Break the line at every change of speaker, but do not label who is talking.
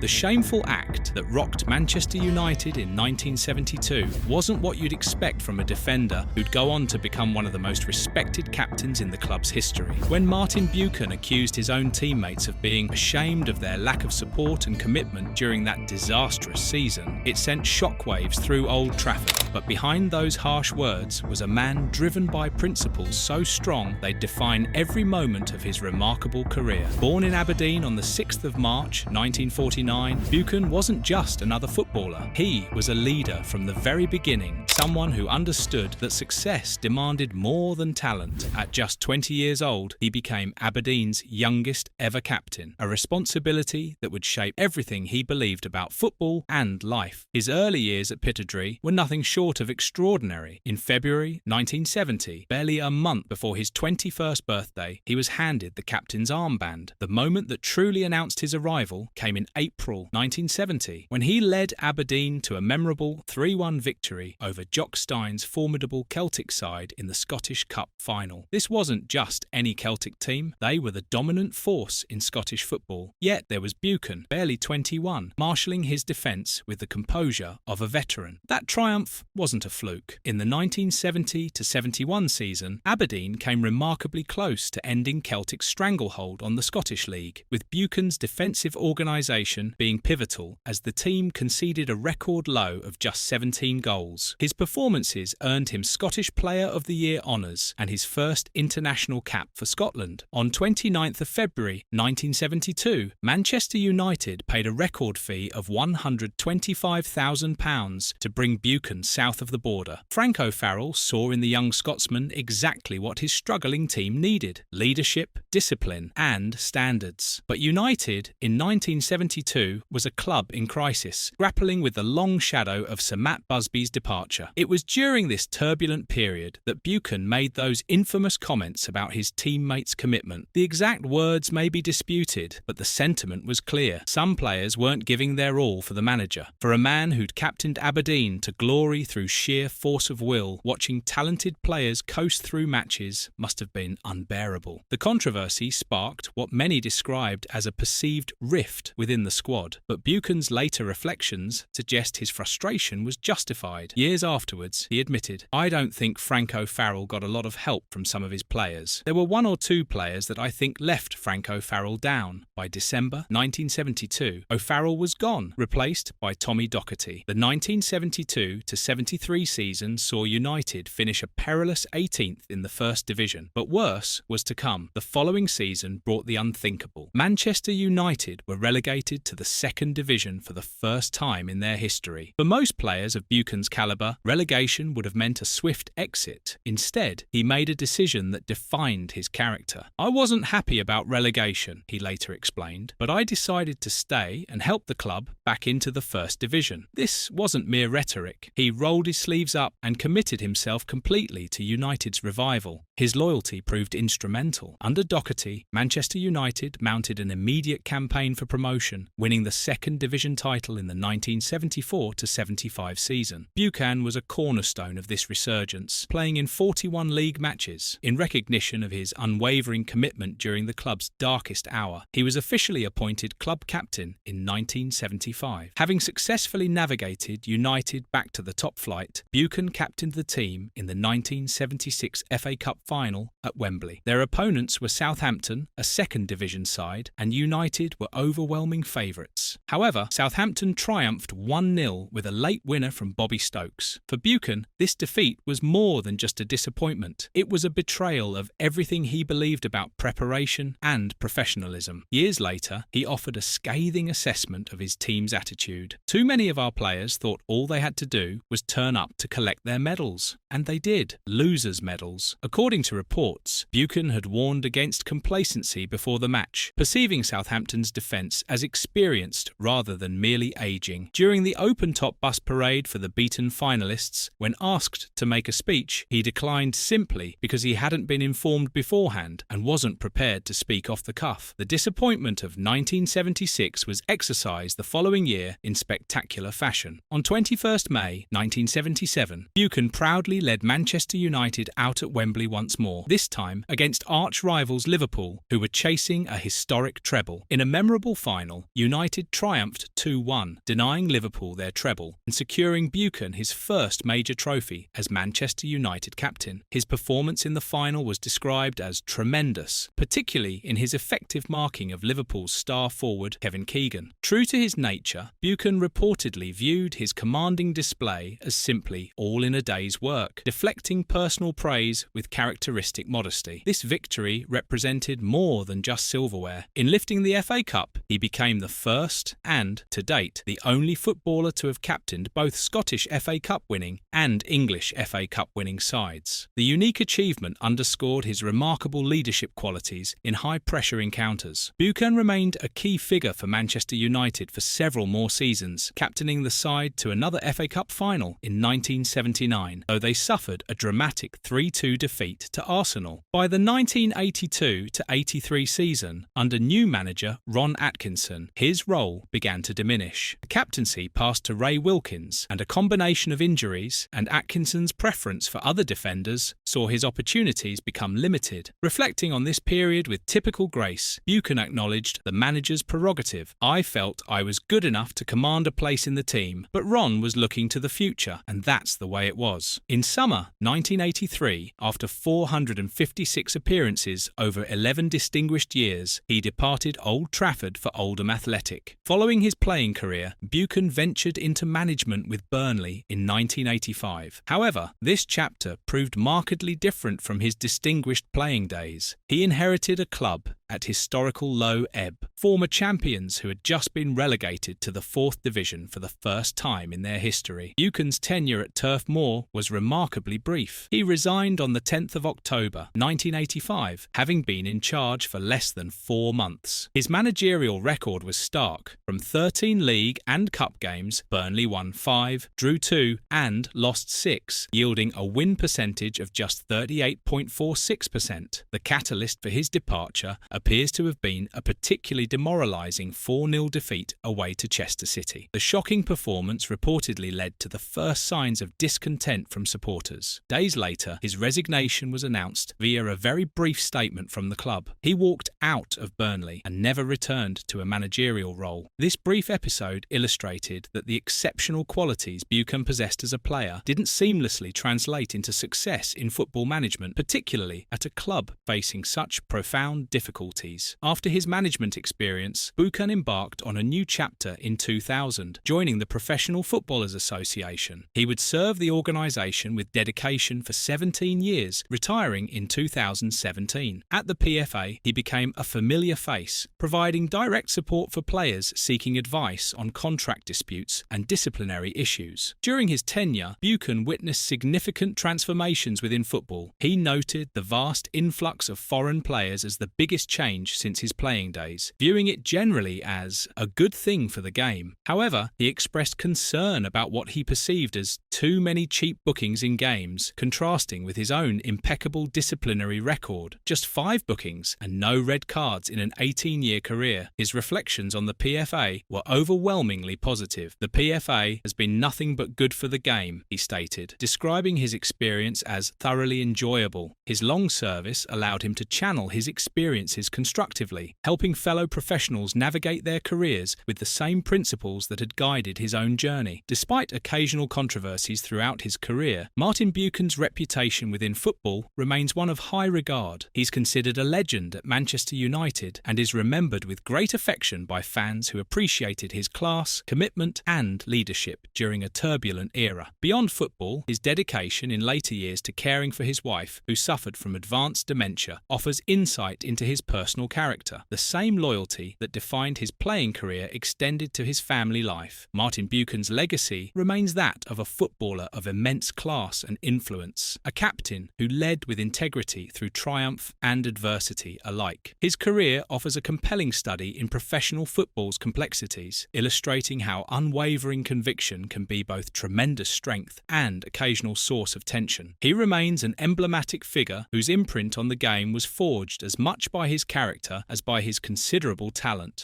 The shameful act that rocked Manchester United in 1972 wasn't what you'd expect from a defender who'd go on to become one of the most respected captains in the club's history. When Martin Buchan accused his own teammates of being ashamed of their lack of support and commitment during that disastrous season, it sent shockwaves through Old Trafford. But behind those harsh words was a man driven by principles so strong they'd define every moment of his remarkable career. Born in Aberdeen on the 6th of March 1949, Buchan wasn't just another footballer. He was a leader from the very beginning, someone who understood that success demanded more than talent. At just 20 years old, he became Aberdeen's youngest ever captain, a responsibility that would shape everything he believed about football and life. His early years at Pittodrie were nothing short of extraordinary. In February 1970, barely a month before his 21st birthday, he was handed the captain's armband. The moment that truly announced his arrival came in April 1970, when he led Aberdeen to a memorable 3-1 victory over Jock Stein's formidable Celtic side in the Scottish Cup final. This wasn't just any Celtic team, they were the dominant force in Scottish football. Yet there was Buchan, barely 21, marshalling his defence with the composure of a veteran. That triumph wasn't a fluke. In the 1970-71 season, Aberdeen came remarkably close to ending Celtic's stranglehold on the Scottish League, with Buchan's defensive organisation being pivotal as the team conceded a record low of just 17 goals. His performances earned him Scottish Player of the Year honours and his first international cap for Scotland. On 29th of February 1972, Manchester United paid a record fee of £125,000 to bring Buchan south of the border. Frank O'Farrell saw in the young Scotsman exactly what his struggling team needed: leadership, discipline, and standards. But United, in 1972, was a club in crisis, grappling with the long shadow of Sir Matt Busby's departure. It was during this turbulent period that Buchan made those infamous comments about his teammates' commitment. The exact words may be disputed, but the sentiment was clear. Some players weren't giving their all for the manager. For a man who'd captained Aberdeen to glory through sheer force of will, watching talented players coast through matches must have been unbearable. The controversy sparked what many described as a perceived rift within the squad, but Buchan's later reflections suggest his frustration was justified. Years afterwards, he admitted, "I don't think Frank O'Farrell got a lot of help from some of his players. There were one or two players that I think left Frank O'Farrell down." By December 1972, O'Farrell was gone, replaced by Tommy Docherty. The 1972-73 season saw United finish a perilous 18th in the First Division, but worse was to come. The following season brought the unthinkable. Manchester United were relegated to the Second Division for the first time in their history. For most players of Buchan's calibre, relegation would have meant a swift exit. Instead, he made a decision that defined his character. "I wasn't happy about relegation," he later explained, "but I decided to stay and help the club back into the First Division." This wasn't mere rhetoric. He rolled his sleeves up and committed himself completely to United's revival. His loyalty proved instrumental. Under Docherty, Manchester United mounted an immediate campaign for promotion, winning the Second Division title in the 1974-75 season. Buchan was a cornerstone of this resurgence, playing in 41 league matches. In recognition of his unwavering commitment during the club's darkest hour, he was officially appointed club captain in 1975. Having successfully navigated United back to the top flight, Buchan captained the team in the 1976 FA Cup final at Wembley. Their opponents were Southampton, a Second Division side, and United were overwhelming favourites. However, Southampton triumphed 1-0 with a late winner from Bobby Stokes. For Buchan, this defeat was more than just a disappointment. It was a betrayal of everything he believed about preparation and professionalism. Years later, he offered a scathing assessment of his team's attitude. "Too many of our players thought all they had to do was turn up to collect their medals. And they did. Losers' medals." According to reports, Buchan had warned against complacency before the match, perceiving Southampton's defence as experienced rather than merely ageing. During the open-top bus parade for the beaten finalists, when asked to make a speech, he declined simply because he hadn't been informed beforehand and wasn't prepared to speak off the cuff. The disappointment of 1976 was exercised the following year in spectacular fashion. On 21st May 1977, Buchan proudly led Manchester United out at Wembley once more, this time against arch-rivals Liverpool, who were chasing a historic treble. In a memorable final, United triumphed 2-1, denying Liverpool their treble and securing Buchan his first major trophy as Manchester United captain. His performance in the final was described as tremendous, particularly in his effective marking of Liverpool's star forward Kevin Keegan. True to his nature, Buchan reportedly viewed his commanding display as simply all in a day's work, deflecting personal praise with characteristic modesty. This victory represented more than just silverware. In lifting the FA Cup, he became the first and, to date, the only footballer to have captained both Scottish FA Cup winning and English FA Cup winning sides. The unique achievement underscored his remarkable leadership qualities in high-pressure encounters. Buchan remained a key figure for Manchester United for several more seasons, captaining the side to another FA Cup final in 1979, though they suffered a dramatic 3-2 defeat to Arsenal. By the 1982-83 season, under new manager Ron Atkinson, his role began to diminish. The captaincy passed to Ray Wilkins, and a combination of injuries and Atkinson's preference for other defenders saw his opportunities become limited. Reflecting on this period with typical grace, Buchan acknowledged the manager's prerogative. "I felt I was good enough to command a place in the team, but Ron was looking to the future, and that's the way it was." In summer 1983, after 456 appearances over 11 distinguished years, he departed Old Trafford for Oldham Athletic. Following his playing career, Buchan ventured into management with Burnley in 1985. However, this chapter proved markedly different from his distinguished playing days. He inherited a club at historical low ebb, former champions who had just been relegated to the 4th Division for the first time in their history. Buchan's tenure at Turf Moor was remarkably brief. He resigned on the 10th of October 1985, having been in charge for less than 4 months. His managerial record was stark. From 13 league and cup games, Burnley won 5, drew 2 and lost 6, yielding a win percentage of just 38.46%. The catalyst for his departure appears to have been a particularly demoralising 4-0 defeat away to Chester City. The shocking performance reportedly led to the first signs of discontent from supporters. Days later, his resignation was announced via a very brief statement from the club. He walked out of Burnley and never returned to a managerial role. This brief episode illustrated that the exceptional qualities Buchan possessed as a player didn't seamlessly translate into success in football management, particularly at a club facing such profound difficulties. After his management experience, Buchan embarked on a new chapter in 2000, joining the Professional Footballers Association. He would serve the organisation with dedication for 17 years, retiring in 2017. At the PFA, he became a familiar face, providing direct support for players seeking advice on contract disputes and disciplinary issues. During his tenure, Buchan witnessed significant transformations within football. He noted the vast influx of foreign players as the biggest change since his playing days, viewing it generally as a good thing for the game. However, he expressed concern about what he perceived as too many cheap bookings in games, contrasting with his own impeccable disciplinary record. Just 5 bookings and no red cards in an 18-year career. His reflections on the PFA were overwhelmingly positive. "The PFA has been nothing but good for the game," he stated, describing his experience as thoroughly enjoyable. His long service allowed him to channel his experiences constructively, helping fellow professionals navigate their careers with the same principles that had guided his own journey. Despite occasional controversies throughout his career, Martin Buchan's reputation within football remains one of high regard. He's considered a legend at Manchester United and is remembered with great affection by fans who appreciated his class, commitment and leadership during a turbulent era. Beyond football, his dedication in later years to caring for his wife, who suffered from advanced dementia, offers insight into his personal character. The same loyalty that defined his playing career extended to his family life. Martin Buchan's legacy remains that of a footballer of immense class and influence, a captain who led with integrity through triumph and adversity alike. His career offers a compelling study in professional football's complexities, illustrating how unwavering conviction can be both tremendous strength and occasional source of tension. He remains an emblematic figure whose imprint on the game was forged as much by his character as by his considerable talent.